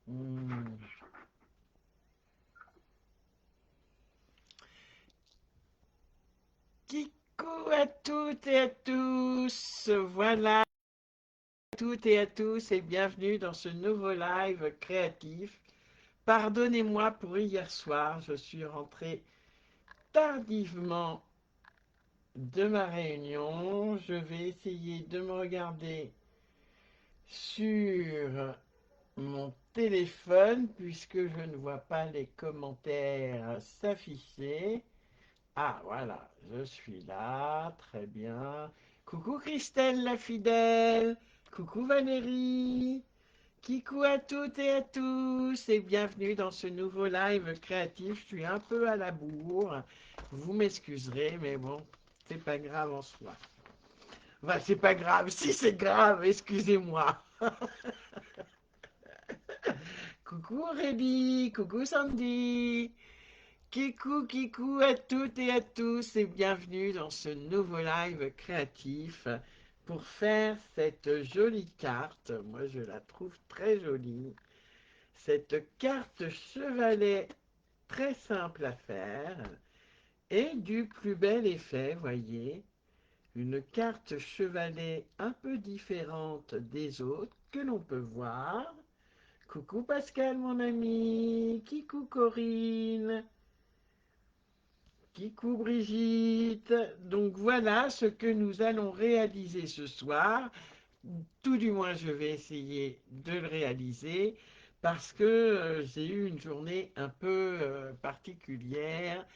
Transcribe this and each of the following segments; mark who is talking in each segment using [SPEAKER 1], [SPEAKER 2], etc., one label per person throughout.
[SPEAKER 1] Hmm. Kikou à toutes et à tous. Voilà, à toutes et à tous et bienvenue dans ce nouveau live créatif. Pardonnez-moi pour hier soir, je suis rentré tardivement de ma réunion. Je vais essayer de me regarder sur mon téléphone puisque je ne vois pas les commentaires s'afficher. Ah, voilà, je suis là, très bien. Coucou Christelle la fidèle, coucou Valérie, kikou à toutes et à tous, et bienvenue dans ce nouveau live créatif. Je suis un peu à la bourre, vous m'excuserez, mais bon, c'est pas grave en soi. Enfin, c'est pas grave, si c'est grave, excusez-moi. Coucou Aurélie, coucou Sandy. Kikou à toutes et à tous et bienvenue dans ce nouveau live créatif pour faire cette jolie carte. Moi, je la trouve très jolie. Cette carte chevalet très simple à faire et du plus bel effet, voyez. Une carte chevalet un peu différente des autres que l'on peut voir. Coucou Pascal, mon ami. Kikou Corinne. Kikou Brigitte, donc voilà ce que nous allons réaliser ce soir. Tout du moins, je vais essayer de le réaliser parce que j'ai eu une journée un peu particulière,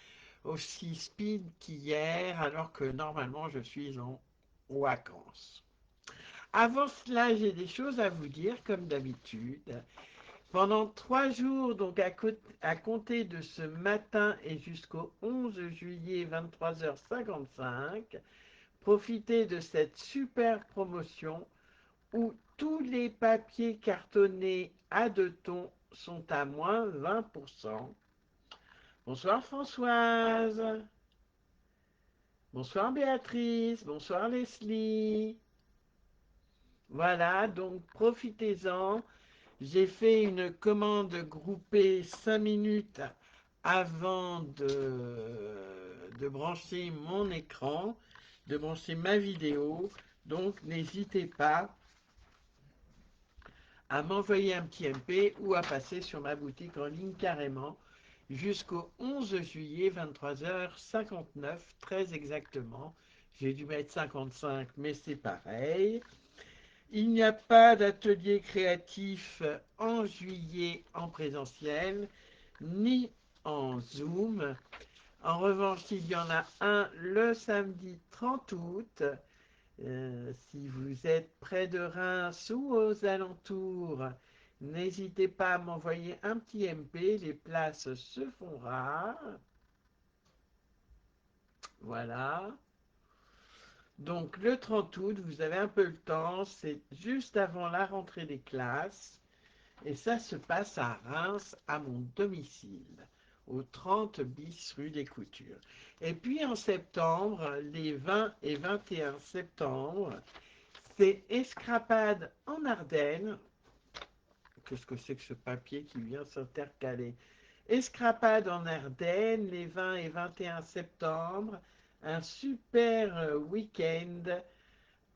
[SPEAKER 1] aussi speed qu'hier, alors que normalement je suis en vacances. Avant cela, j'ai des choses à vous dire, comme d'habitude. Pendant 3 jours, donc à compter de ce matin et jusqu'au 11 juillet 23h55, profitez de cette super promotion où tous les papiers cartonnés à 2 tons sont à moins 20%. Bonsoir Françoise, bonsoir Béatrice, bonsoir Leslie. Voilà, donc profitez-en. J'ai fait une commande groupée 5 minutes avant de brancher mon écran, de brancher ma vidéo. Donc n'hésitez pas à m'envoyer un petit MP ou à passer sur ma boutique en ligne carrément jusqu'au 11 juillet 23h59, très exactement. J'ai dû mettre 55, mais c'est pareil. Il n'y a pas d'atelier créatif en juillet en présentiel, ni en Zoom. En revanche, il y en a un le samedi 30 août. Si vous êtes près de Reims ou aux alentours, n'hésitez pas à m'envoyer un petit MP. Les places se font rares. Voilà. Donc le 30 août, vous avez un peu le temps. C'est juste avant la rentrée des classes. Et ça se passe à Reims, à mon domicile, au 30 bis rue des Coutures. Et puis en septembre, les 20 et 21 septembre, c'est Escrapade en Ardennes. Qu'est-ce que c'est que ce papier qui vient s'intercaler? Escrapade en Ardennes, les 20 et 21 septembre. Un super week-end.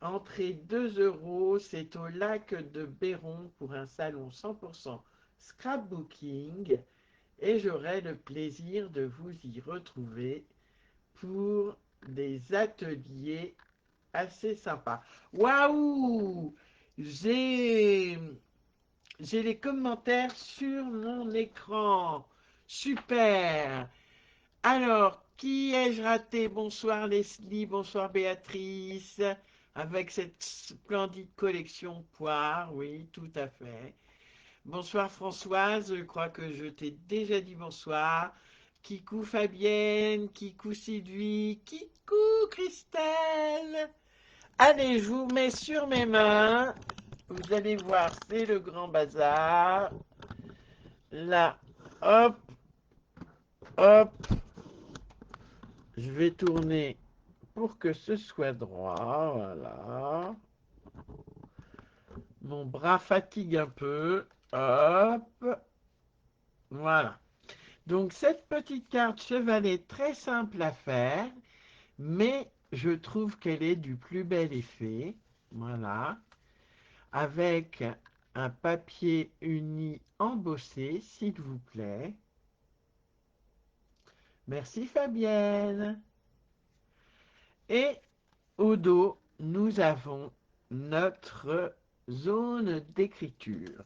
[SPEAKER 1] Entrée 2 euros, c'est au lac de Béron pour un salon 100% scrapbooking et j'aurai le plaisir de vous y retrouver pour des ateliers assez sympas. Waouh! J'ai j'ai les commentaires sur mon écran. Super! Alors, qui ai-je raté? Bonsoir Leslie, bonsoir Béatrice, avec cette splendide collection poire, oui, tout à fait. Bonsoir Françoise, je crois que je t'ai déjà dit bonsoir. Kikou Fabienne, Kikou Sylvie, Kikou Christelle. Allez, je vous mets sur mes mains. Vous allez voir, c'est le grand bazar. Là, hop, hop, je vais tourner pour que ce soit droit, voilà. Mon bras fatigue un peu. Hop, voilà. Donc cette petite carte chevalet est très simple à faire, mais je trouve qu'elle est du plus bel effet. Voilà. Avec un papier uni embossé, s'il vous plaît. Merci Fabienne. Et au dos, nous avons notre zone d'écriture.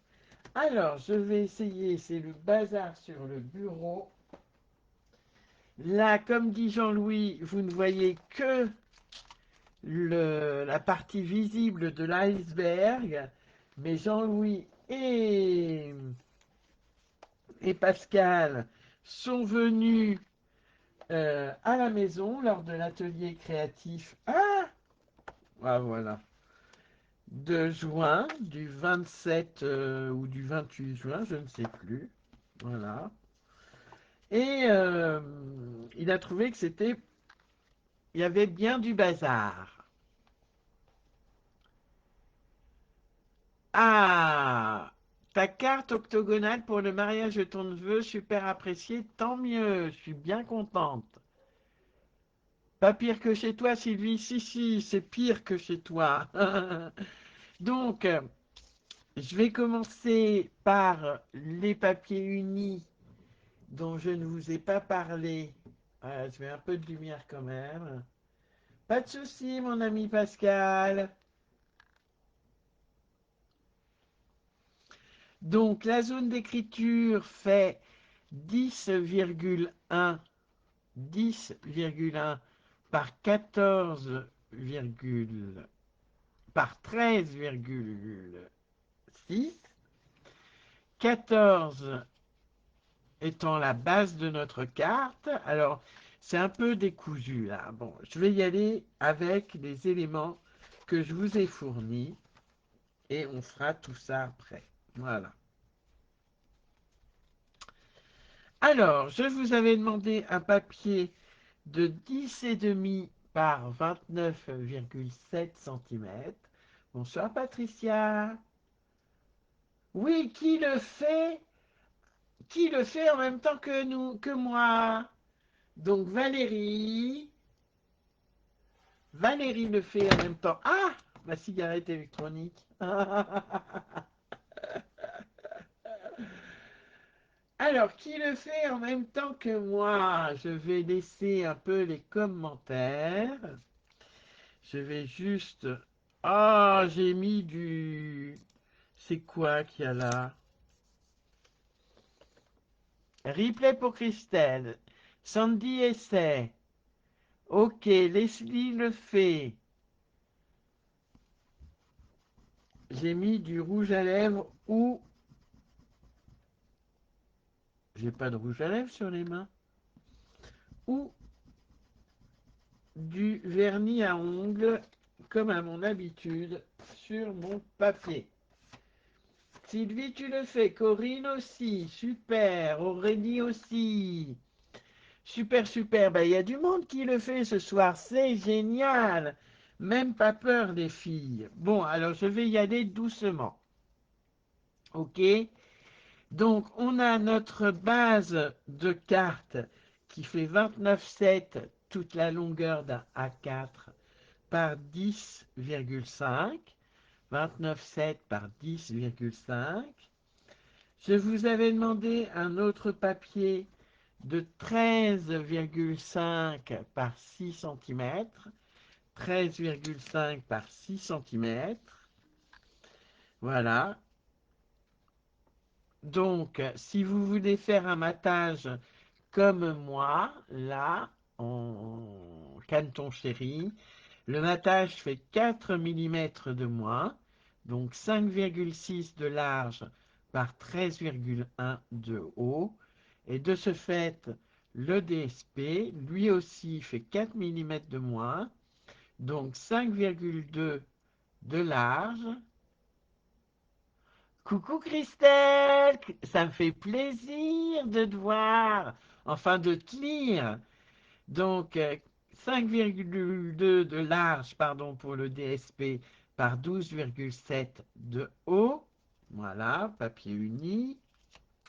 [SPEAKER 1] Alors, je vais essayer, c'est le bazar sur le bureau. Là, comme dit Jean-Louis, vous ne voyez que la partie visible de l'iceberg, mais Jean-Louis et Pascal sont venus à la maison lors de l'atelier créatif. Voilà. De juin, du 27 ou du 28 juin, je ne sais plus. Voilà. Et il a trouvé que il y avait bien du bazar. Ah, ta carte octogonale pour le mariage de ton neveu, super appréciée, tant mieux, je suis bien contente. Pas pire que chez toi, Sylvie, si, c'est pire que chez toi. Donc, je vais commencer par les papiers unis dont je ne vous ai pas parlé. Je mets un peu de lumière quand même. Pas de souci, mon ami Pascal. Donc, la zone d'écriture fait 10,1 par 14, par 13,6. 14 étant la base de notre carte. Alors, c'est un peu décousu là. Bon, je vais y aller avec les éléments que je vous ai fournis et on fera tout ça après. Voilà. Alors, je vous avais demandé un papier de 10,5 par 29,7 cm. Bonsoir Patricia. Oui, qui le fait en même temps que nous, que moi? Donc Valérie le fait en même temps. Ah, ma cigarette électronique. Alors, qui le fait en même temps que moi? Je vais laisser un peu les commentaires. Je vais juste... Ah, j'ai mis du... C'est quoi qu'il y a là? Replay pour Christelle. Sandy essaie. Ok, Leslie le fait. J'ai mis du rouge à lèvres ou... J'ai pas de rouge à lèvres sur les mains. Ou du vernis à ongles, comme à mon habitude, sur mon papier. Sylvie, tu le fais. Corinne aussi. Super. Aurélie aussi. Super, super. Ben, il y a du monde qui le fait ce soir. C'est génial. Même pas peur, les filles. Bon, alors je vais y aller doucement. OK? Donc, on a notre base de carte qui fait 29,7 toute la longueur d'un A4 par 10,5. 29,7 par 10,5. Je vous avais demandé un autre papier de 13,5 par 6 cm. 13,5 par 6 cm. Voilà. Donc, si vous voulez faire un matage comme moi, là, en canton chéri, le matage fait 4 mm de moins, donc 5,6 de large par 13,1 de haut. Et de ce fait, le DSP, lui aussi, fait 4 mm de moins, donc 5,2 de large. Coucou Christelle, ça me fait plaisir de te voir, enfin de te lire. Donc 5,2 de large, pardon, pour le DSP par 12,7 de haut. Voilà, papier uni.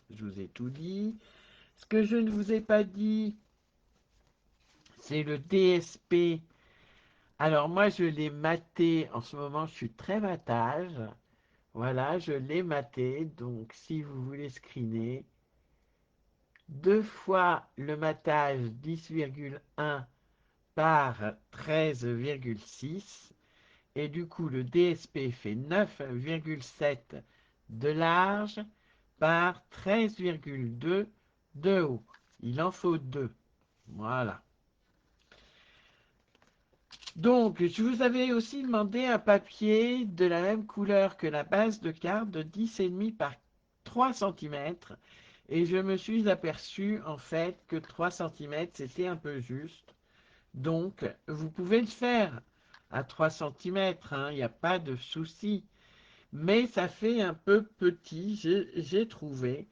[SPEAKER 1] Je vous ai tout dit. Ce que je ne vous ai pas dit, c'est le DSP. Alors moi, je l'ai maté. En ce moment, je suis très matage. Voilà, je l'ai maté. Donc, si vous voulez screener, deux fois le matage 10,1 par 13,6. Et du coup, le DSP fait 9,7 de large par 13,2 de haut. Il en faut deux. Voilà. Donc, je vous avais aussi demandé un papier de la même couleur que la base de carte de 10,5 par 3 cm. Et je me suis aperçu en fait que 3 cm c'était un peu juste. Donc, vous pouvez le faire à 3 cm, il n'y a pas de souci. Mais ça fait un peu petit, j'ai trouvé.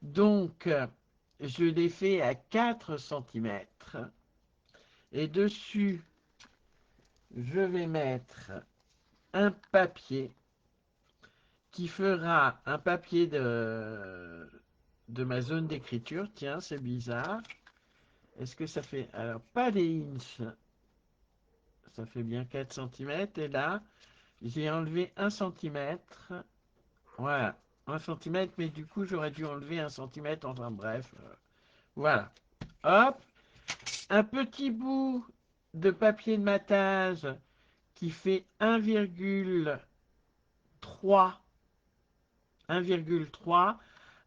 [SPEAKER 1] Donc, je l'ai fait à 4 cm. Et dessus, je vais mettre un papier qui fera un papier de ma zone d'écriture. Tiens, c'est bizarre. Est-ce que ça fait... Alors, pas des inches. Ça fait bien 4 cm. Et là, j'ai enlevé 1 cm. Voilà. 1 cm, mais du coup, j'aurais dû enlever 1 cm. Enfin, bref. Voilà. Hop. Un petit bout de papier de matage qui fait 1,3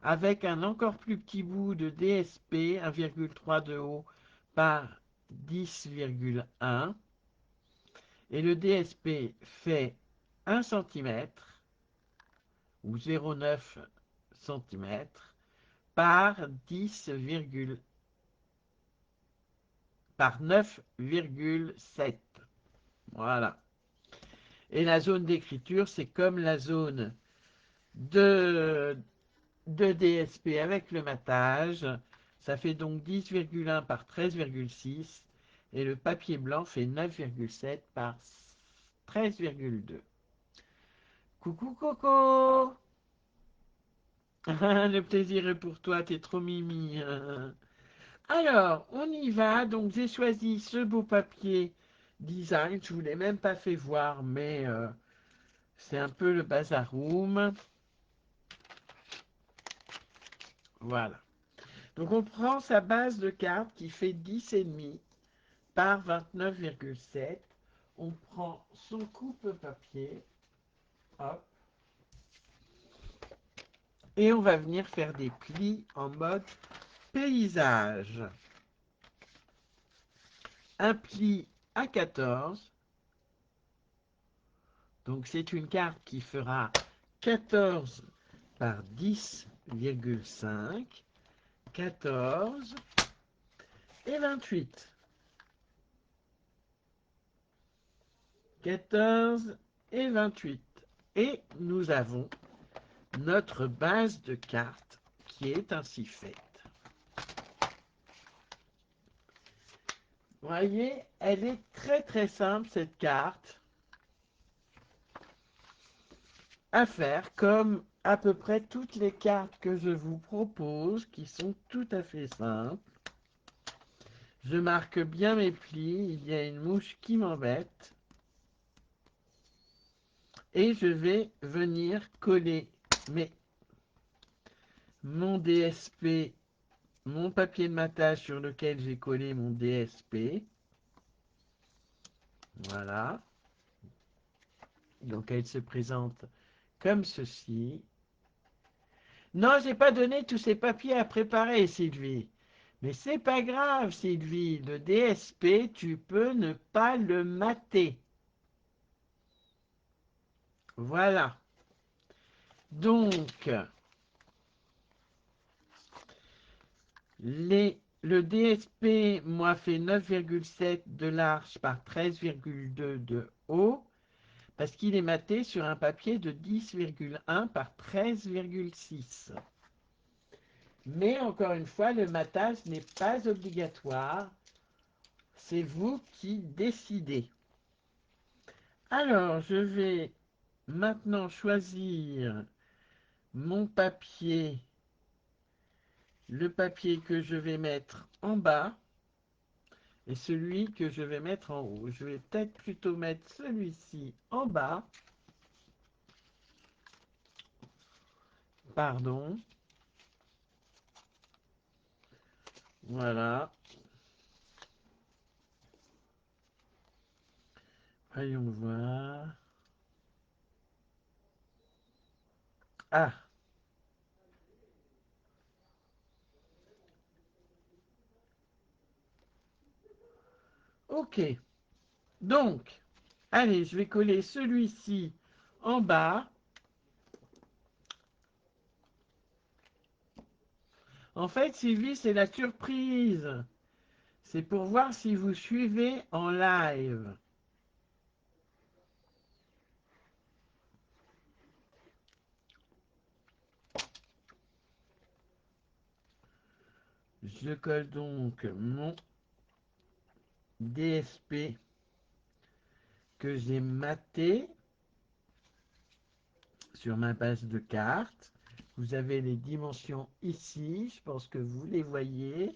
[SPEAKER 1] avec un encore plus petit bout de DSP 1,3 de haut par 10,1 et le DSP fait 1 cm ou 0,9 cm par 10, par 9,7. Voilà. Et la zone d'écriture, c'est comme la zone de DSP avec le matage. Ça fait donc 10,1 par 13,6 et le papier blanc fait 9,7 par 13,2. Coucou Coco. Le plaisir est pour toi, t'es trop mimi. Alors, on y va. Donc j'ai choisi ce beau papier design. Je ne vous l'ai même pas fait voir, mais c'est un peu le bazaroum. Voilà. Donc on prend sa base de carte qui fait 10,5 par 29,7. On prend son coupe-papier. Hop. Et on va venir faire des plis en mode paysage. Un pli à 14. Donc c'est une carte qui fera 14 par 10,5. 14 et 28. 14 et 28. Et nous avons notre base de cartes qui est ainsi faite. Vous voyez, elle est très très simple cette carte à faire comme à peu près toutes les cartes que je vous propose qui sont tout à fait simples. Je marque bien mes plis, il y a une mouche qui m'embête. Et je vais venir coller mon DSP, mon papier de matage sur lequel j'ai collé mon DSP. Voilà. Donc elle se présente comme ceci. Non, j'ai pas donné tous ces papiers à préparer, Sylvie. Mais c'est pas grave, Sylvie. Le DSP, tu peux ne pas le mater. Voilà. Donc, le DSP, moi, fait 9,7 de large par 13,2 de haut, parce qu'il est maté sur un papier de 10,1 par 13,6. Mais encore une fois, le matage n'est pas obligatoire. C'est vous qui décidez. Alors, je vais maintenant choisir mon papier, le papier que je vais mettre en bas et celui que je vais mettre en haut. Je vais peut-être plutôt mettre celui-ci en bas. Pardon. Voilà. Voyons voir. Ah, ok. Donc, allez, je vais coller celui-ci en bas. En fait, Sylvie, c'est la surprise. C'est pour voir si vous suivez en live. Je colle donc mon DSP que j'ai maté sur ma base de cartes. Vous avez les dimensions ici, je pense que vous les voyez.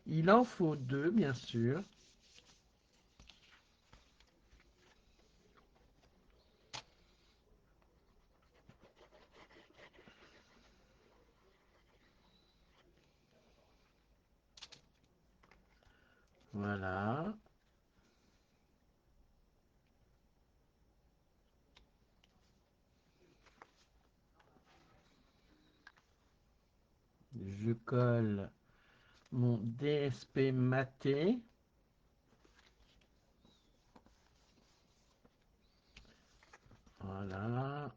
[SPEAKER 1] Il en faut deux, bien sûr. Voilà. Je colle mon DSP maté. Voilà.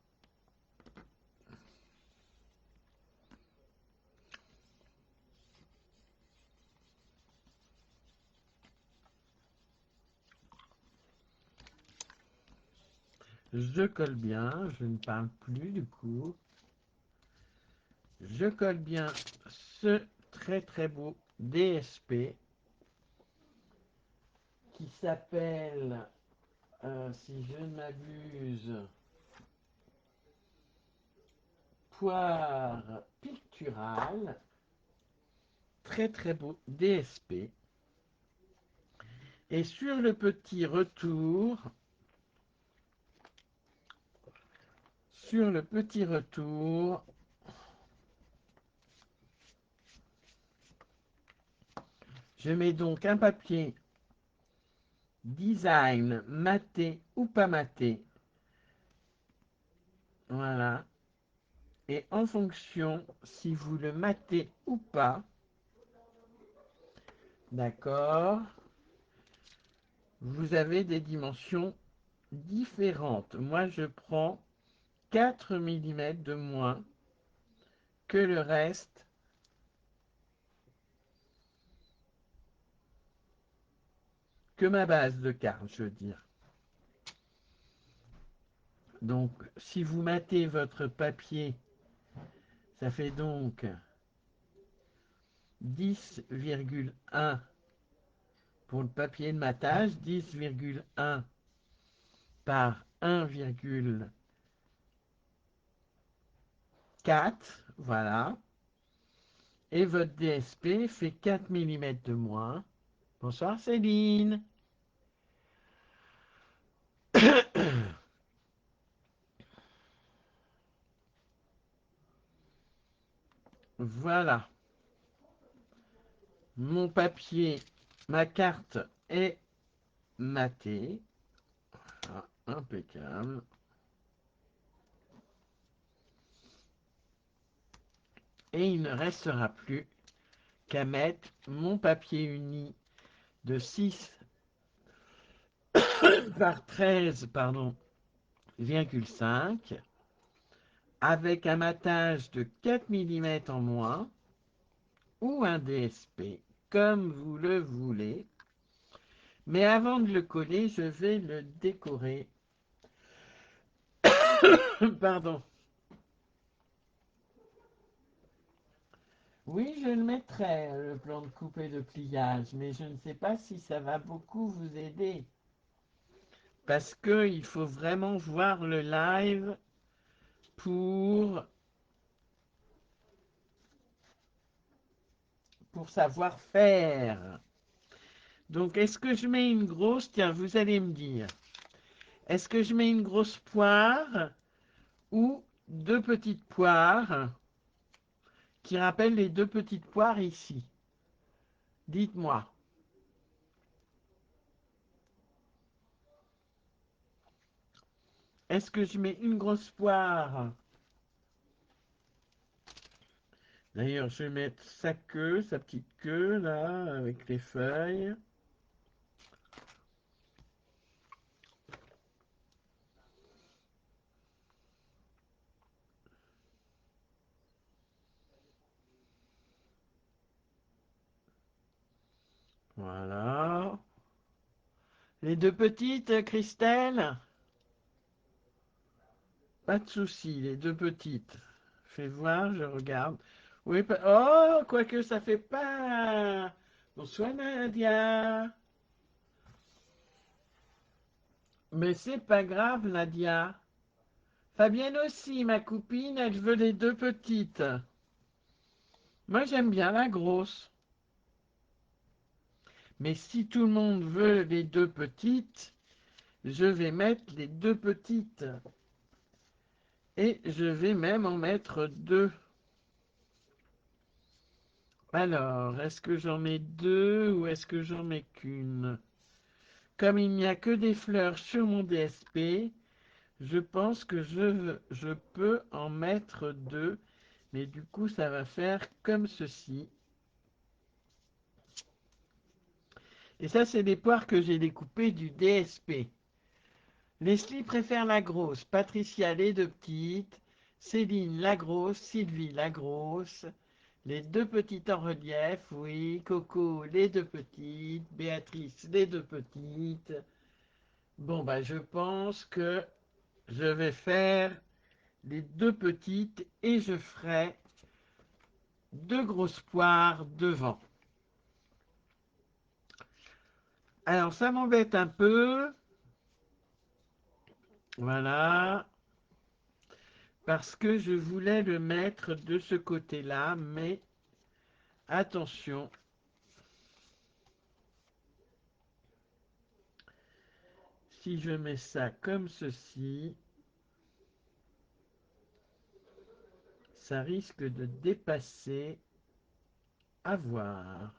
[SPEAKER 1] Je colle bien, je ne parle plus du coup. Je colle bien ce très très beau DSP qui s'appelle, si je ne m'abuse, Poire picturale. Très très beau DSP. Et sur le petit retour, je mets donc un papier design maté ou pas maté. Voilà. Et en fonction, si vous le matez ou pas, d'accord, vous avez des dimensions différentes. Moi, je prends 4 mm de moins que le reste, que ma base de carte, je veux dire. Donc, si vous matez votre papier, ça fait donc 10,1 pour le papier de matage, 10,1 par 1,4, voilà. Et votre DSP fait 4 mm de moins. Bonsoir Céline. Voilà. Mon papier, ma carte est matée. Ah, impeccable. Et il ne restera plus qu'à mettre mon papier uni de 6 par 13, pardon, 0,5 avec un matage de 4 mm en moins ou un DSP comme vous le voulez. Mais avant de le coller, je vais le décorer. Pardon. Oui, je le mettrai, le plan de coupe et de pliage, mais je ne sais pas si ça va beaucoup vous aider. Parce qu'il faut vraiment voir le live pour pour savoir faire. Donc, est-ce que je mets une grosse? Tiens, vous allez me dire. Est-ce que je mets une grosse poire ou deux petites poires qui rappellent les deux petites poires ici? Dites-moi. Est-ce que je mets une grosse poire? D'ailleurs, je vais mettre sa queue, sa petite queue, là, avec les feuilles. Voilà. Les deux petites, Christelle? Pas de souci, les deux petites. Fais voir, je regarde. Oui, oh, quoique ça fait pas. Bonsoir Nadia. Mais c'est pas grave, Nadia. Fabienne aussi, ma copine, elle veut les deux petites. Moi, j'aime bien la grosse. Mais si tout le monde veut les deux petites, je vais mettre les deux petites. Et je vais même en mettre deux. Alors, est-ce que j'en mets deux ou est-ce que j'en mets qu'une? Comme il n'y a que des fleurs sur mon DSP, je pense que je peux en mettre deux. Mais du coup, ça va faire comme ceci. Et ça, c'est des poires que j'ai découpées du DSP. Leslie préfère la grosse, Patricia les deux petites, Céline la grosse, Sylvie la grosse, les deux petites en relief, oui, Coco les deux petites, Béatrice les deux petites. Bon, bah, je pense que je vais faire les deux petites et je ferai deux grosses poires devant. Alors, ça m'embête un peu. Voilà. Parce que je voulais le mettre de ce côté-là, mais attention. Si je mets ça comme ceci, ça risque de dépasser. À voir.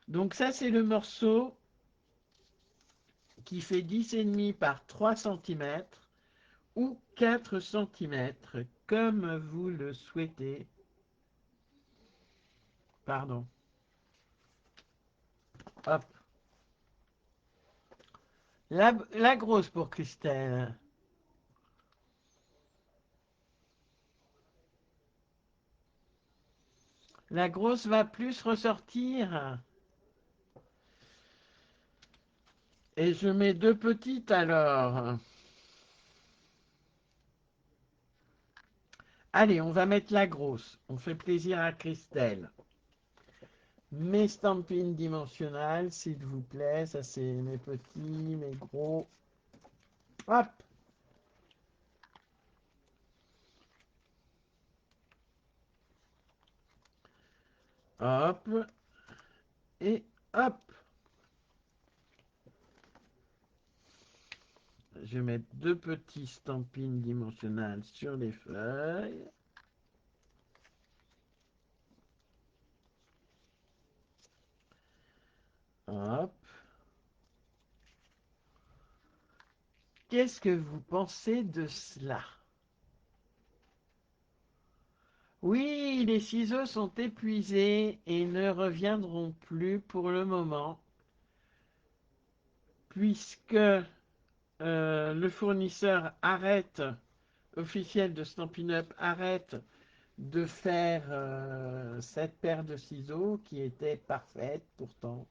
[SPEAKER 1] Donc ça, c'est le morceau qui fait 10,5 par 3 cm ou 4 cm, comme vous le souhaitez. Pardon. Hop. La grosse pour Christelle. La grosse va plus ressortir. Et je mets deux petites alors. Allez, on va mettre la grosse. On fait plaisir à Christelle. Mes stampines dimensionnelles, s'il vous plaît. Ça, c'est mes petits, mes gros. Hop. Hop. Et hop. Je vais mettre deux petits stampines dimensionnelles sur les feuilles. Hop. Qu'est-ce que vous pensez de cela? Oui, les ciseaux sont épuisés et ne reviendront plus pour le moment, puisque le fournisseur arrête, officiel de Stampin' Up, arrête de faire cette paire de ciseaux qui était parfaite pourtant.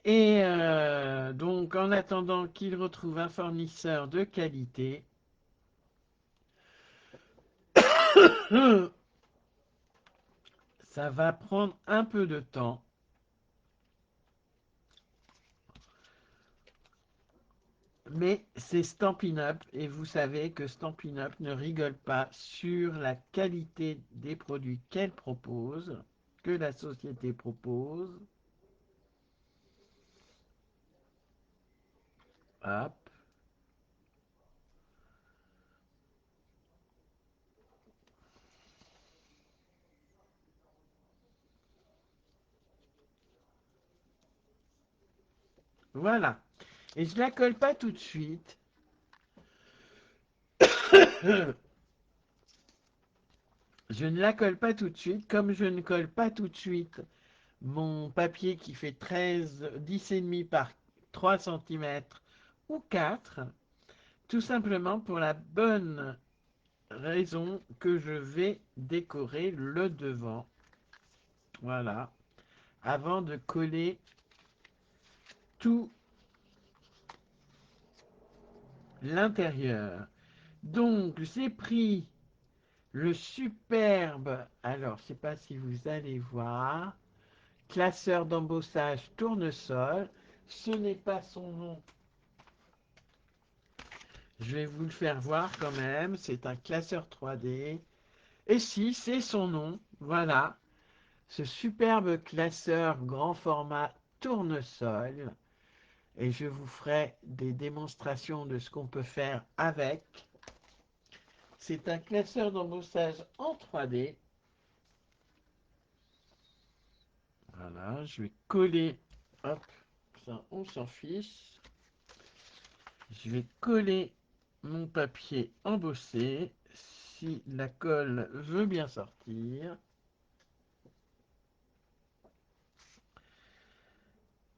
[SPEAKER 1] Et donc, en attendant qu'il retrouve un fournisseur de qualité, ça va prendre un peu de temps. Mais c'est Stampin' Up et vous savez que Stampin' Up ne rigole pas sur la qualité des produits qu'elle propose, que la société propose. Hop. Voilà. Et je la colle pas tout de suite. Je ne la colle pas tout de suite, comme je ne colle pas tout de suite mon papier qui fait 10,5 par 3 cm ou 4, tout simplement pour la bonne raison que je vais décorer le devant. Voilà. Avant de coller tout l'intérieur. Donc, j'ai pris le superbe, alors je ne sais pas si vous allez voir, classeur d'embossage tournesol. Ce n'est pas son nom. Je vais vous le faire voir quand même. C'est un classeur 3D. Et si, c'est son nom. Voilà. Ce superbe classeur grand format tournesol. Et je vous ferai des démonstrations de ce qu'on peut faire avec. C'est un classeur d'embossage en 3D. Voilà, je vais coller. Hop, ça, on s'en fiche. Je vais coller mon papier embossé si la colle veut bien sortir.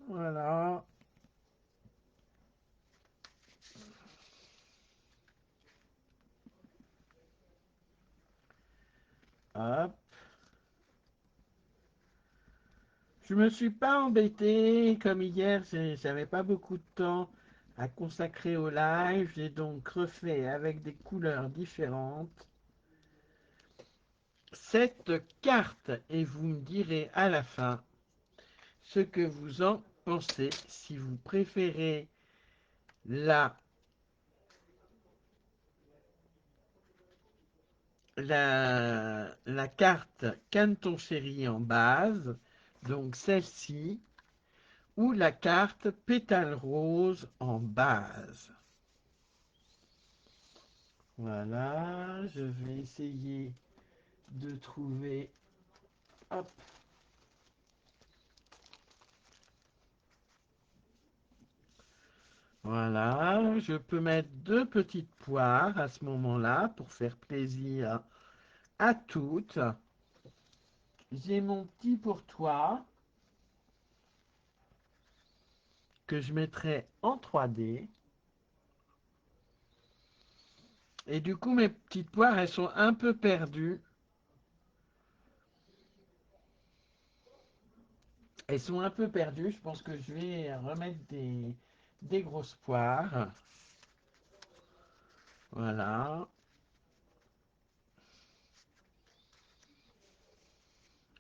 [SPEAKER 1] Voilà. Hop. Je me suis pas embêté comme hier, j'avais pas beaucoup de temps à consacrer au live. J'ai donc refait avec des couleurs différentes cette carte et vous me direz à la fin ce que vous en pensez, si vous préférez la, la carte Canton Chéri en base, donc celle-ci, ou la carte Pétale Rose en base. Voilà, je vais essayer de trouver. Hop. Voilà, je peux mettre deux petites poires à ce moment-là pour faire plaisir à toutes. J'ai mon petit pourtour que je mettrai en 3D. Et du coup, mes petites poires, elles sont un peu perdues. Elles sont un peu perdues. Je pense que je vais remettre des grosses poires. Voilà.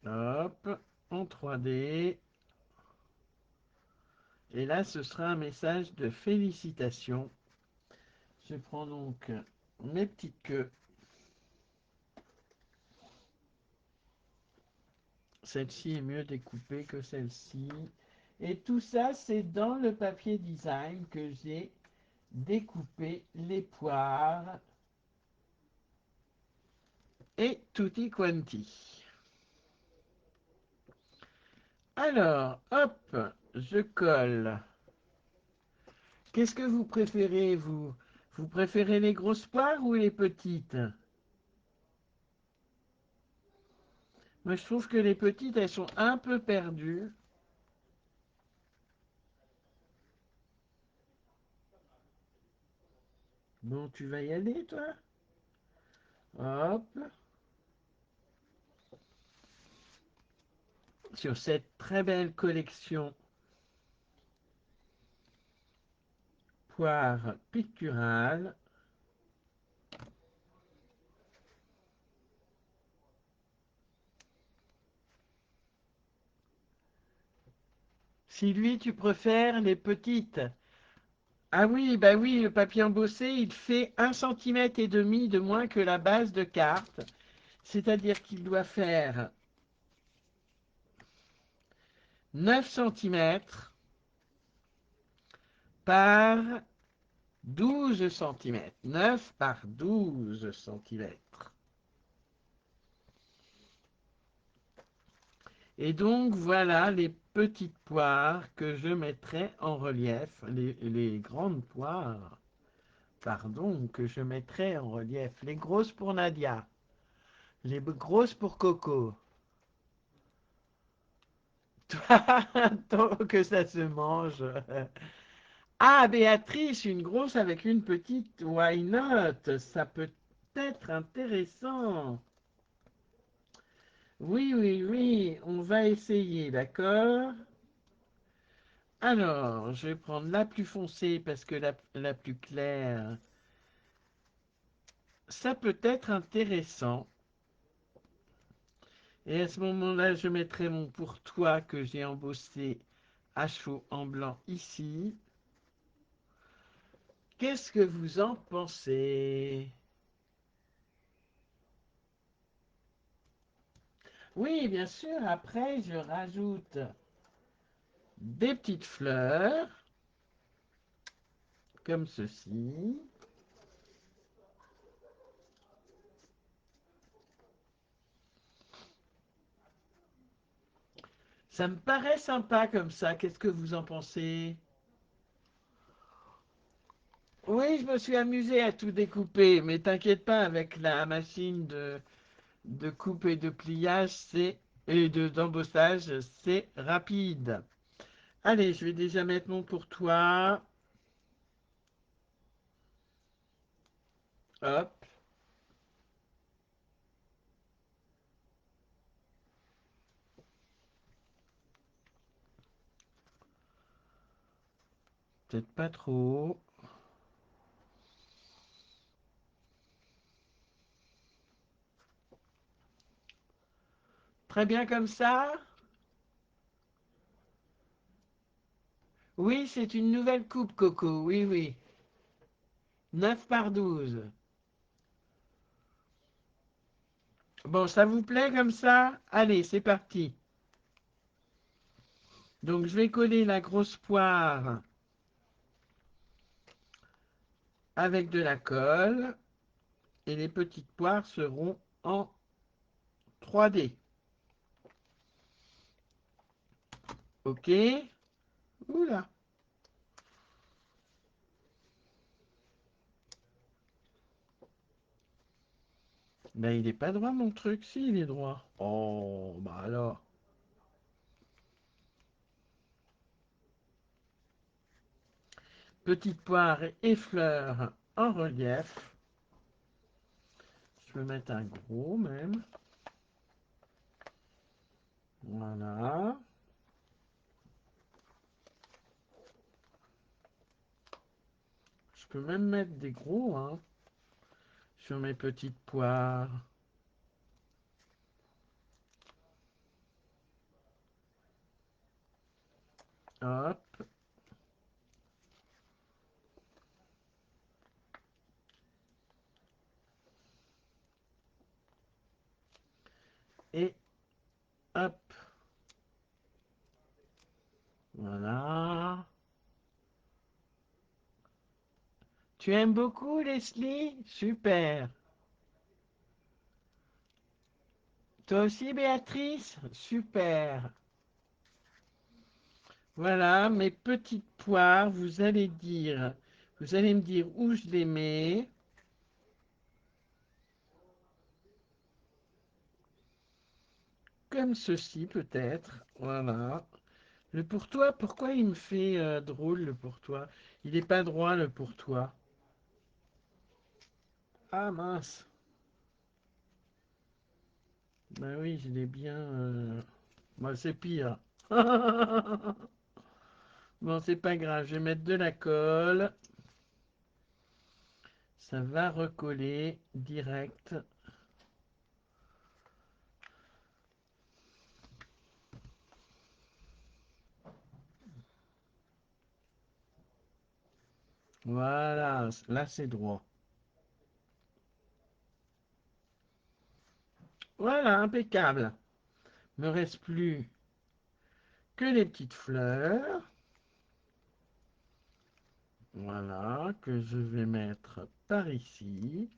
[SPEAKER 1] Hop. En 3D. Et là, ce sera un message de félicitations. Je prends donc mes petites queues. Celle-ci est mieux découpée que celle-ci. Et tout ça, c'est dans le papier design que j'ai découpé les poires et tutti quanti. Alors, hop, je colle. Qu'est-ce que vous préférez, vous? Vous préférez les grosses poires ou les petites? Moi, je trouve que les petites, elles sont un peu perdues. Bon, tu vas y aller, toi? Hop. Sur cette très belle collection poire picturale. Si lui, tu préfères les petites Ah oui, bah oui, le papier embossé, il fait 1,5 cm de moins que la base de carte. C'est-à-dire qu'il doit faire 9 cm par 12 cm. 9 par 12 cm. Et donc voilà les petites poires que je mettrai en relief, les grandes poires, pardon, que je mettrai en relief. Les grosses pour Nadia, les grosses pour Coco. Tant que ça se mange. Ah, Béatrice, une grosse avec une petite, why not? Ça peut être intéressant. Oui, oui, oui, on va essayer, d'accord? Alors, je vais prendre la plus foncée parce que la plus claire, ça peut être intéressant. Et à ce moment-là, je mettrai mon pour toi que j'ai embossé à chaud en blanc ici. Qu'est-ce que vous en pensez? Oui, bien sûr, après, je rajoute des petites fleurs, comme ceci. Ça me paraît sympa comme ça. Qu'est-ce que vous en pensez? Oui, je me suis amusé à tout découper, mais t'inquiète pas, avec la machine de coupe et de pliage, d'embossage, c'est rapide. Allez, je vais déjà mettre mon pour toi. Hop, peut-être pas trop. Très bien comme ça. Oui, c'est une nouvelle coupe, Coco. Oui, oui. 9 par 12. Bon, ça vous plaît comme ça? Allez, c'est parti. Donc, je vais coller la grosse poire avec de la colle et les petites poires seront en 3D. Ok? Oula. Ben, il est pas droit mon truc. Si, il est droit. Oh, bah alors. Petites poires et fleurs en relief. Je vais mettre un gros même. Voilà. Je peux même mettre des gros, hein, sur mes petites poires. Hop. Et hop. Voilà. Tu aimes beaucoup, Leslie? Super. Toi aussi, Béatrice? Super. Voilà, mes petites poires, vous allez me dire où je les mets. Comme ceci, peut-être. Voilà. Le pour toi, pourquoi il me fait drôle, le pour toi? Il n'est pas droit, le pour toi. Ah mince. Ben oui, je l'ai bien. Moi, c'est pire. Bon, c'est pas grave, je vais mettre de la colle. Ça va recoller direct. Voilà, là c'est droit. Voilà, impeccable. Me reste plus que les petites fleurs. Voilà, que je vais mettre par ici.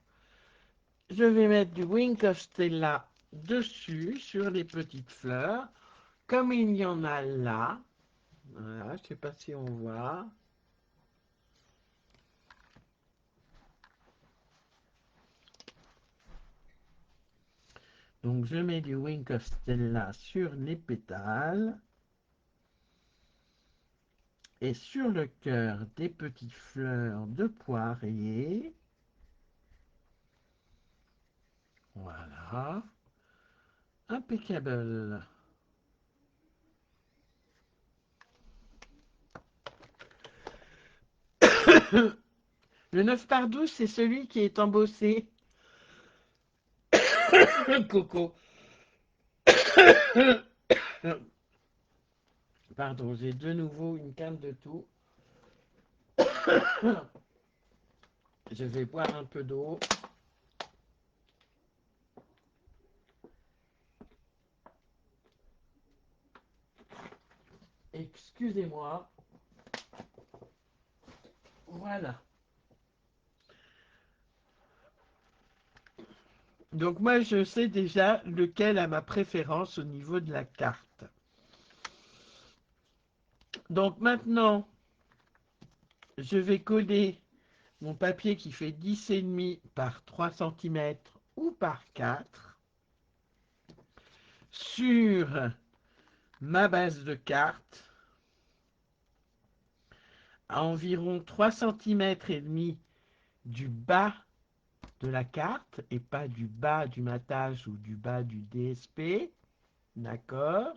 [SPEAKER 1] Je vais mettre du Wink of Stella dessus, sur les petites fleurs, comme il y en a là. Voilà, je ne sais pas si on voit. Donc je mets du Wink of Stella sur les pétales. Et sur le cœur des petites fleurs de poirier. Voilà. Impeccable. Le 9 par 12, c'est celui qui est embossé. Coco. Pardon, j'ai de nouveau une canne de tout. Je vais boire un peu d'eau. Excusez-moi. Voilà. Donc moi, je sais déjà lequel a ma préférence au niveau de la carte. Donc maintenant, je vais coller mon papier qui fait 10,5 par 3 cm ou par 4 sur ma base de carte à environ 3,5 cm du bas de la carte et pas du bas du matage ou du bas du DSP. D'accord?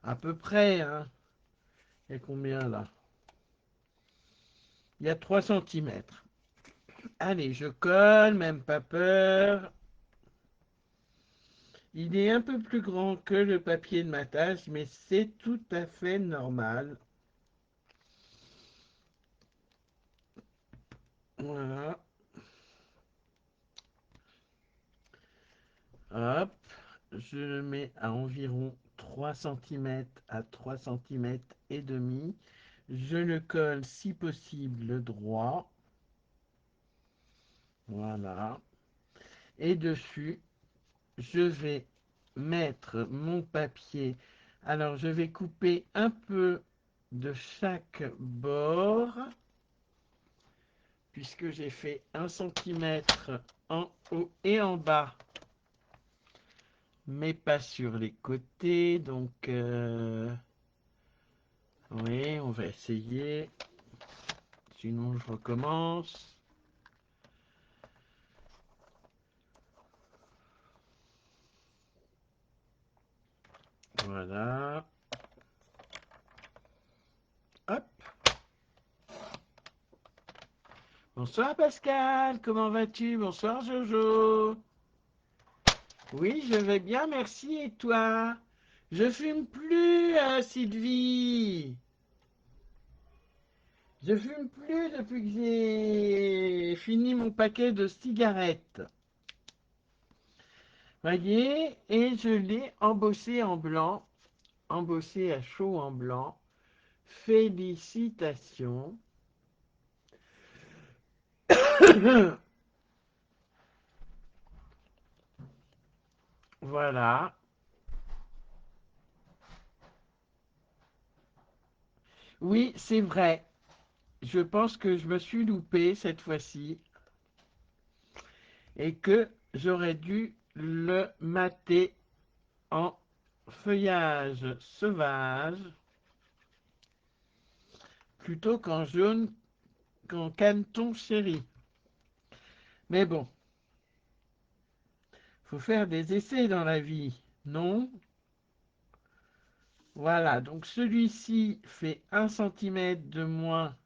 [SPEAKER 1] À peu près, hein. Il y a combien là? Il y a 3 cm. Allez, je colle, même pas peur. Il est un peu plus grand que le papier de matage, mais c'est tout à fait normal. Voilà. Hop. Je le mets à environ 3 cm à 3 cm et demi. Je le colle si possible droit. Voilà. Et dessus, je vais mettre mon papier. Alors, je vais couper un peu de chaque bord, puisque j'ai fait 1 centimètre en haut et en bas, mais pas sur les côtés. Donc, oui, on va essayer. Sinon, je recommence. Voilà. Hop. Bonsoir Pascal, comment vas-tu? Bonsoir Jojo. Oui, je vais bien, merci. Et toi? Je fume plus, Sylvie. Je fume plus depuis que j'ai fini mon paquet de cigarettes. Voyez, et je l'ai embossé en blanc, embossé à chaud en blanc. Félicitations. Voilà. Oui, c'est vrai. Je pense que je me suis loupé cette fois-ci et que j'aurais dû le mater en feuillage sauvage plutôt qu'en jaune, qu'en caneton chéri. Mais bon, faut faire des essais dans la vie, non? Voilà, donc celui-ci fait 1 cm de moins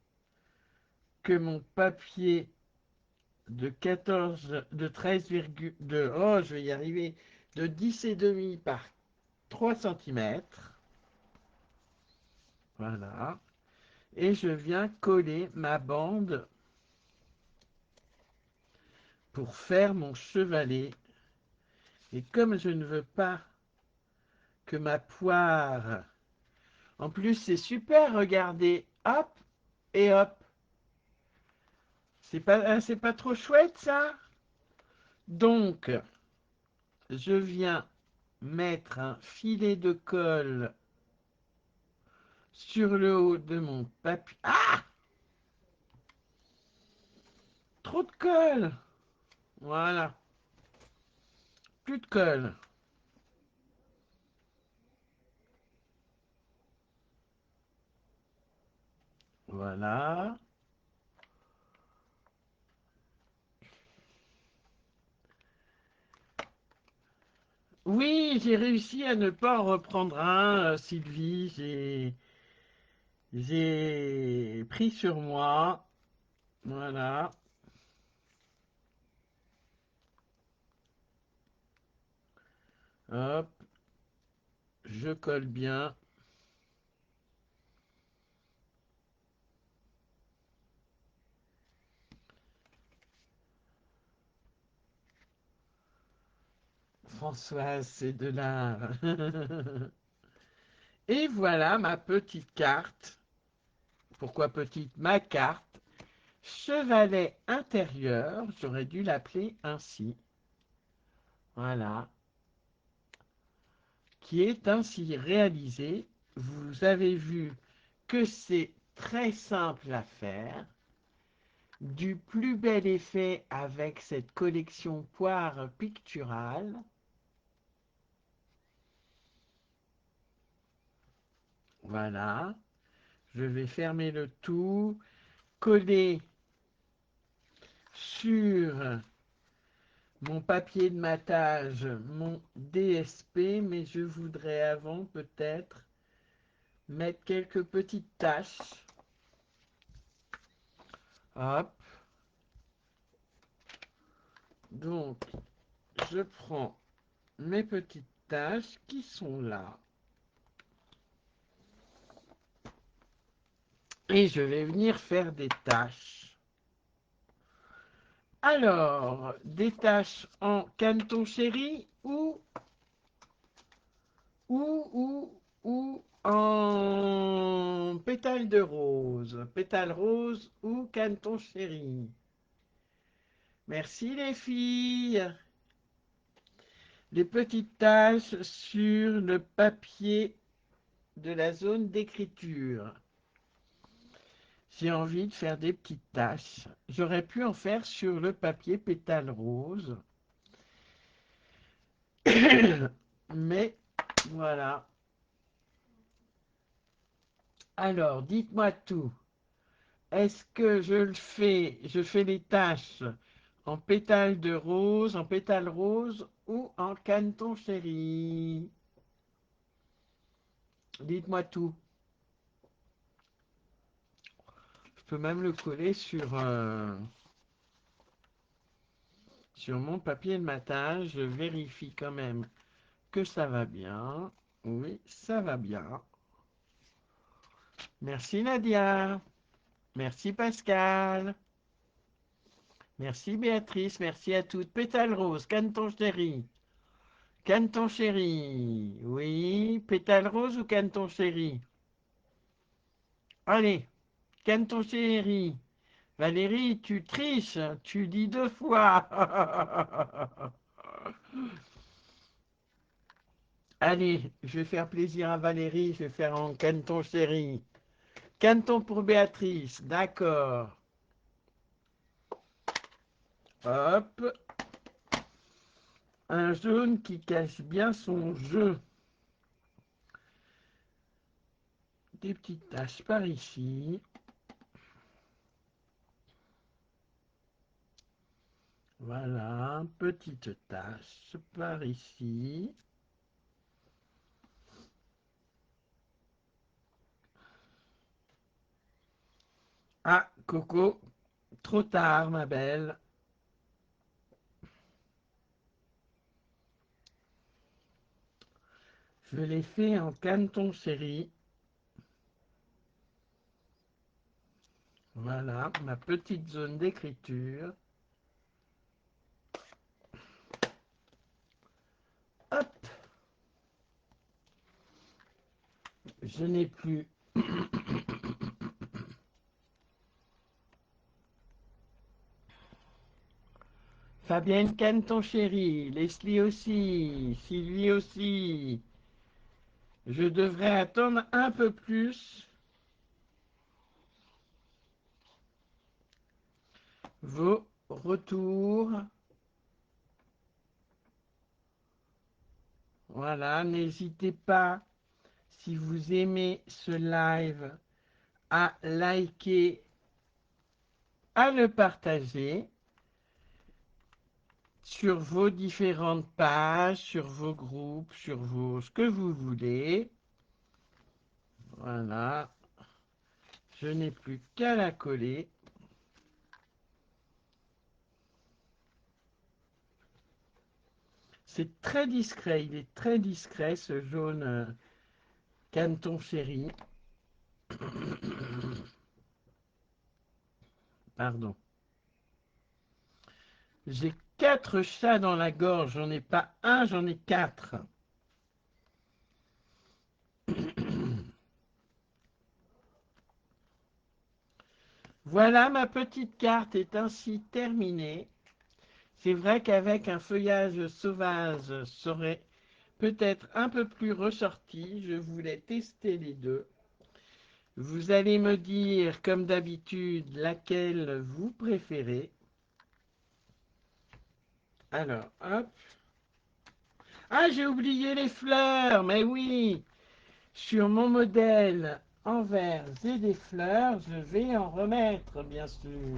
[SPEAKER 1] que mon papier de 14, de 13, oh, je vais y arriver, de 10,5 par 3 cm. Voilà. Et je viens coller ma bande pour faire mon chevalet. Et comme je ne veux pas que ma poire... En plus, c'est super, regardez. Hop et hop. C'est pas trop chouette, ça? Donc, je viens mettre un filet de colle sur le haut de mon papier. Ah! Trop de colle! Voilà. Plus de colle. Voilà. Oui, j'ai réussi à ne pas en reprendre un, Sylvie. J'ai pris sur moi. Voilà. Hop. Je colle bien. Françoise, c'est de l'art. Et voilà ma petite carte. Pourquoi petite? Ma carte. Chevalet intérieur. J'aurais dû l'appeler ainsi. Voilà. Qui est ainsi réalisée. Vous avez vu que c'est très simple à faire. Du plus bel effet avec cette collection poire picturale. Voilà. Je vais fermer le tout. Coller sur mon papier de matage, mon DSP, mais je voudrais avant peut-être mettre quelques petites taches. Hop. Donc, je prends mes petites taches qui sont là. Et je vais venir faire des taches. Alors, des taches en caneton chéri ou en pétales de rose. Pétales rose ou caneton chéri. Merci les filles. Les petites taches sur le papier de la zone d'écriture. J'ai envie de faire des petites taches. J'aurais pu en faire sur le papier pétale rose. Mais voilà. Alors, dites-moi tout. Est-ce que je fais les taches en pétales de rose, en pétales roses ou en caneton chéri? Dites-moi tout. Je peux même le coller sur mon papier de matage. Je vérifie quand même que ça va bien. Oui, ça va bien. Merci Nadia. Merci Pascal. Merci Béatrice. Merci à toutes. Pétale rose, caneton chéri. Caneton chéri. Oui, pétale rose ou caneton chéri? Allez, caneton chéri. Valérie, tu triches. Tu dis deux fois. Allez, je vais faire plaisir à Valérie. Je vais faire en caneton chéri. Caneton pour Béatrice. D'accord. Hop. Un jaune qui cache bien son jeu. Des petites taches par ici. Voilà, petite tache par ici. Ah, Coco, trop tard, ma belle. Je l'ai fait en caneton chéri. Voilà, ma petite zone d'écriture. Je n'ai plus. Fabienne Canton chérie, Leslie aussi, Sylvie aussi. Je devrais attendre un peu plus vos retours. Voilà, n'hésitez pas, si vous aimez ce live, à liker, à le partager sur vos différentes pages, sur vos groupes, sur vos ce que vous voulez. Voilà, je n'ai plus qu'à la coller. C'est très discret, il est très discret ce jaune Canton chéri. Pardon. J'ai 4 chats dans la gorge, j'en ai pas un, j'en ai 4. Voilà, ma petite carte est ainsi terminée. C'est vrai qu'avec un feuillage sauvage, serait peut-être un peu plus ressorti. Je voulais tester les deux. Vous allez me dire, comme d'habitude, laquelle vous préférez. Alors, hop. Ah, j'ai oublié les fleurs, mais oui. Sur mon modèle en verre et des fleurs, je vais en remettre, bien sûr.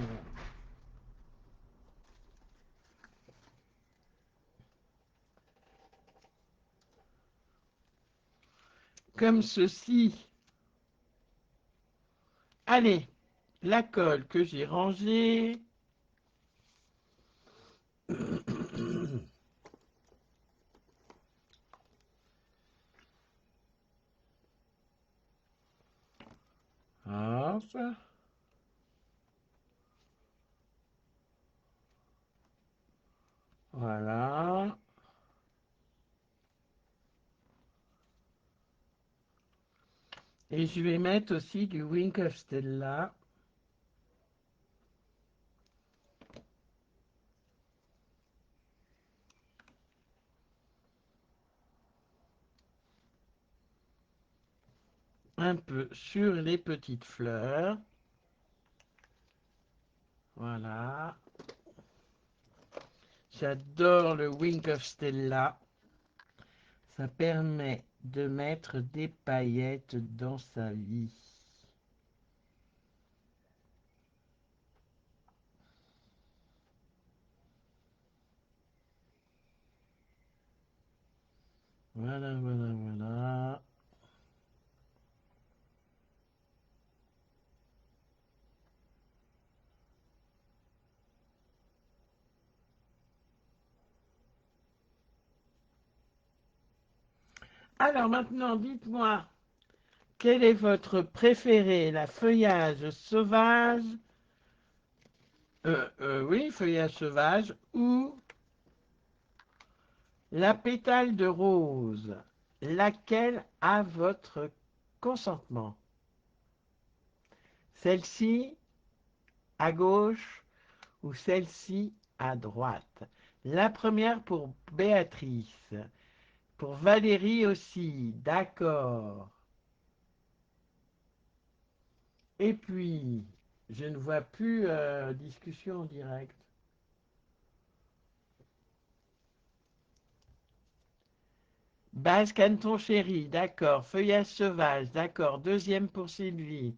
[SPEAKER 1] Comme ceci. Allez, la colle que j'ai rangée. Hop. Voilà. Et je vais mettre aussi du Wink of Stella. Un peu sur les petites fleurs. Voilà. J'adore le Wink of Stella. Ça permet de mettre des paillettes dans sa vie. Voilà, voilà, voilà. Alors maintenant, dites-moi, quel est votre préféré? La feuillage sauvage, oui, feuillage sauvage, ou la pétale de rose? Laquelle a votre consentement? Celle-ci à gauche ou celle-ci à droite? La première pour Béatrice. Pour Valérie aussi, d'accord. Et puis, je ne vois plus discussion en direct. Base Canton chéri, d'accord. Feuillage sauvage, d'accord. Deuxième pour Sylvie.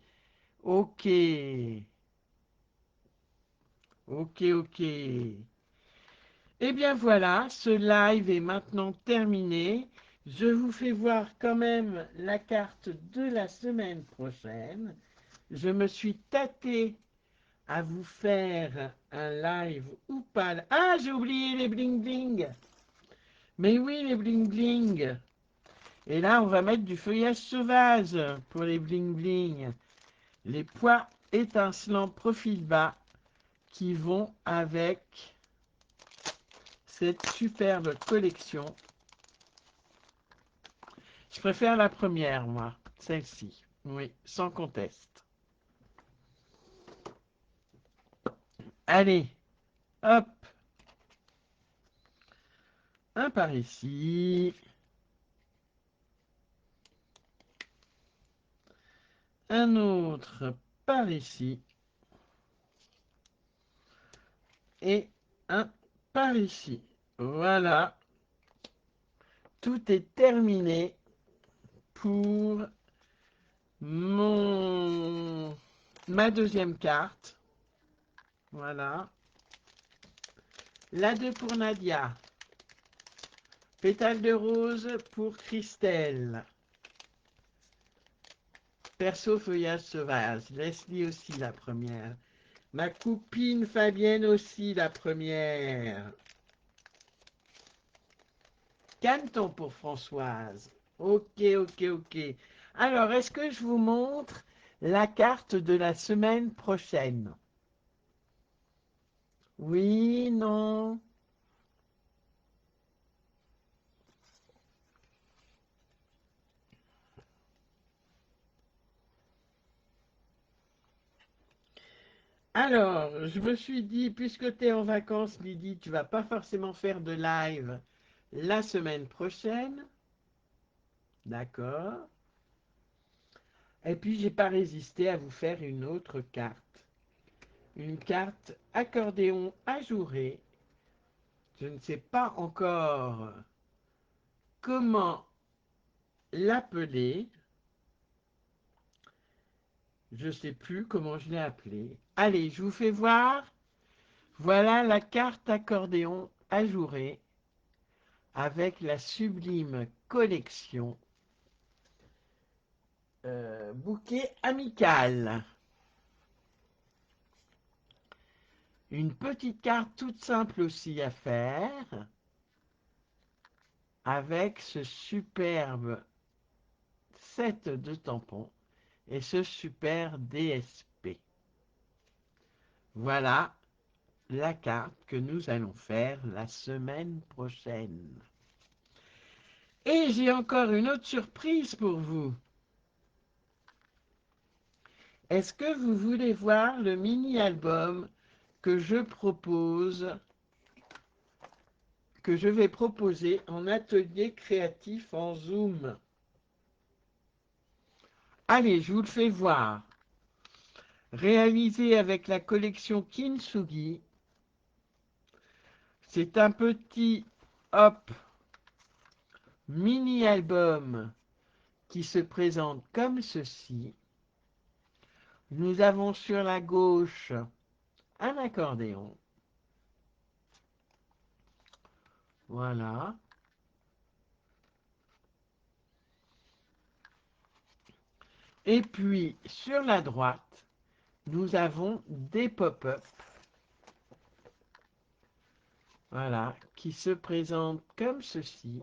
[SPEAKER 1] Ok. Ok, ok. Eh bien voilà, ce live est maintenant terminé. Je vous fais voir quand même la carte de la semaine prochaine. Je me suis tâté à vous faire un live ou pas. Ah, j'ai oublié les bling bling. Mais oui, les bling bling. Et là, on va mettre du feuillage sauvage pour les bling bling. Les pois étincelants profil bas qui vont avec cette superbe collection. Je préfère la première, moi. celle-ci. Oui, sans conteste. Allez, hop. Un par ici. Un autre par ici. Et un par ici. Voilà. Tout est terminé pour ma deuxième carte. Voilà. La 2 pour Nadia. Pétale de rose pour Christelle. Perso feuillage sauvage. Leslie aussi la première. Ma copine Fabienne aussi la première. Canton pour Françoise. Ok, ok, ok. Alors, est-ce que je vous montre la carte de la semaine prochaine? Oui, non. Alors, je me suis dit, puisque tu es en vacances, Lydie, tu vas pas forcément faire de live la semaine prochaine. D'accord. Et puis, j'ai pas résisté à vous faire une autre carte. Une carte accordéon ajourée. Je ne sais pas encore comment l'appeler. Je ne sais plus comment je l'ai appelée. Allez, je vous fais voir. Voilà la carte accordéon ajourée avec la sublime collection bouquet amical. Une petite carte toute simple aussi à faire avec ce superbe set de tampons et ce super DSP. Voilà la carte que nous allons faire la semaine prochaine. Et j'ai encore une autre surprise pour vous. Est-ce que vous voulez voir le mini-album que je propose, que je vais proposer en atelier créatif en Zoom? Allez, je vous le fais voir. Réalisé avec la collection Kintsugi. C'est un petit, hop, mini-album qui se présente comme ceci. Nous avons sur la gauche un accordéon. Voilà. Et puis, sur la droite, nous avons des pop-up. Voilà, qui se présentent comme ceci.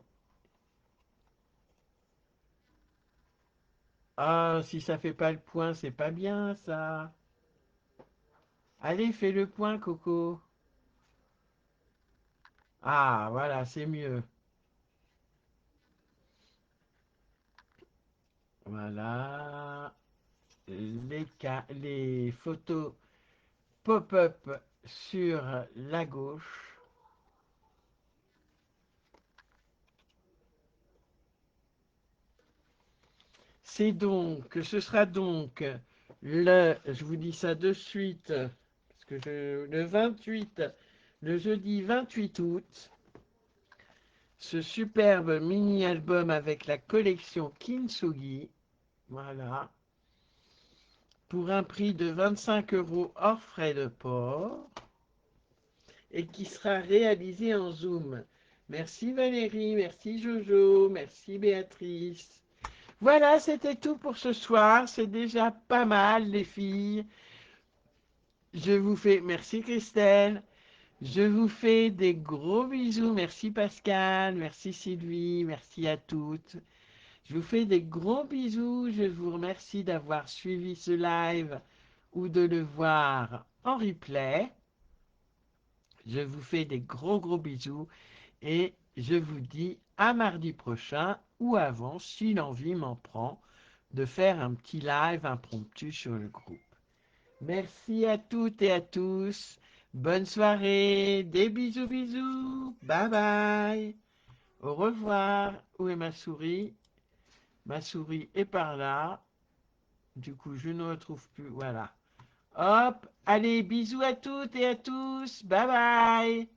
[SPEAKER 1] Ah, si ça fait pas le point, c'est pas bien ça. Allez, fais le point, Coco. Ah, voilà, c'est mieux. Voilà. Les photos pop-up sur la gauche. Ce sera donc je vous dis ça de suite, parce que le 28, le jeudi 28 août, ce superbe mini-album avec la collection Kintsugi, voilà, pour un prix de 25 € hors frais de port, et qui sera réalisé en Zoom. Merci Valérie, merci Jojo, merci Béatrice. Voilà, c'était tout pour ce soir. C'est déjà pas mal, les filles. Je vous fais, merci Christelle. Je vous fais des gros bisous. Merci Pascal, merci Sylvie, merci à toutes. Je vous fais des gros bisous. Je vous remercie d'avoir suivi ce live ou de le voir en replay. Je vous fais des gros bisous et je vous dis à mardi prochain ou avant si l'envie m'en prend de faire un petit live impromptu sur le groupe. Merci à toutes et à tous. Bonne soirée. Des bisous, bisous. Bye bye. Au revoir. Où est ma souris? Ma souris est par là. Du coup, je ne retrouve plus. Voilà. Hop. Allez, bisous à toutes et à tous. Bye bye.